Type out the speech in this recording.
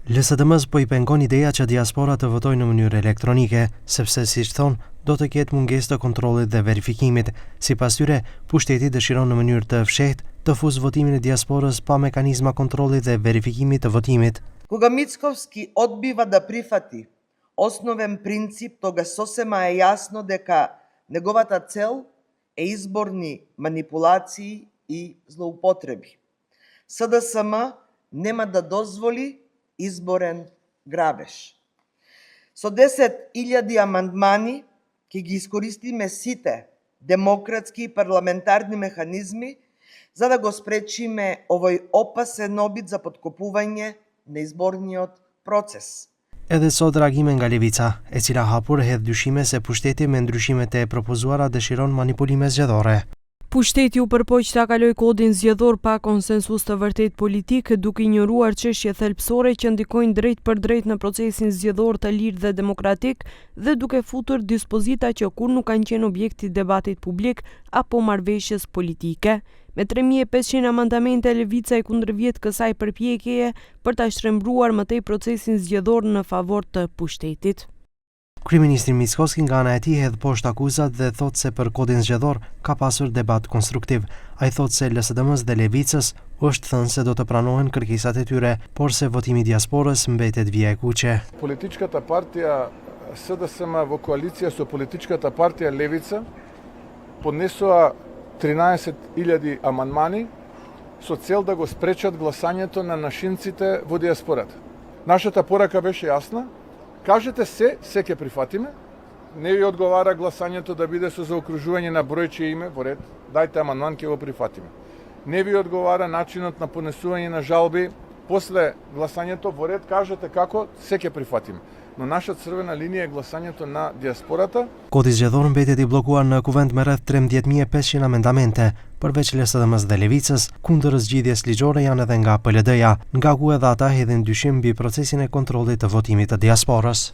LSDM-s po I pengon ideja që diaspora të votojë në mënyrë elektronike, sepse siç thon, do të ketë mungesë të kontrollit dhe verifikimit. Sipas tyre, pushteti dëshiron në mënyrë të fshehtë të fuzë votimin e diasporës pa mekanizma kontrolli dhe verifikimit të votimit. Кога Мицковски одбива да прифати основен принцип, тогаш сосема е јасно дека неговата цел е изборни манипулации и злоупотреби. СДСМ нема да дозволи изборен грабеж. Со 10.000 амандмани ќе ги искористиме сите демократски и парламентарни механизми за да го спречиме овој опасен обид за подкопување на изборниот процес. Edhe sot reagime nga Levica, e cila hapur hedh dyshime se pushteti me ndryshimet e propozuara dëshiron manipulime zgjedhore. Pushteti u përpoq ta kaloj kodin zgjedhor pa konsensus të vërtet politik, duke injoruar çështje thelbësore që ndikojnë drejt për drejt në procesin zgjedhor të lirë dhe demokratik dhe duke futur dispozita që kur nuk kanë qenë objekti debatit publik apo marrëveshjes politike. Me 3.500 amandamente, Levica i kundërvjet kësaj përpjekjeje për ta shtrembruar më tej procesin zgjedhor në favor të pushtetit. Kryeministri Mickovski nga ana e tij hedh poshtë akuzat dhe thotë se për kodin zgjedhor ka pasur debat konstruktiv. Ai thotë se LSDM-s dhe Levicës është thënë se do të pranohen kërkesat e tyre, por se votimi i diasporës mbetet vija e kuqe. Политичката партија СДСМ во коалиција со политичката партија Левица поднесоа 13.000 амандмани со цел да го спречат гласањето на нашинците во диаспората. Нашата порака беше јасна. Кажете се ќе прифатиме. Не ви одговара гласањето да биде со заокружување на бројче име во ред. Дајте амандман, ќе го прифатиме. Не ви одговара начинот на понесување на жалби после гласањето во ред. Кажете како, се ќе прифатиме. Но наша црвена линија е гласањето на диаспората. Kodi zgjedhor mbetet I bllokuar në kuvend me rreth 13.500 amendamente, përveç LSDM-s dhe Levicës, kundër zgjidhjes ligjore janë edhe nga PLD-ja, nga ku edhe ata hedhin dyshim mbi procesin e kontrollit të votimit të diasporës.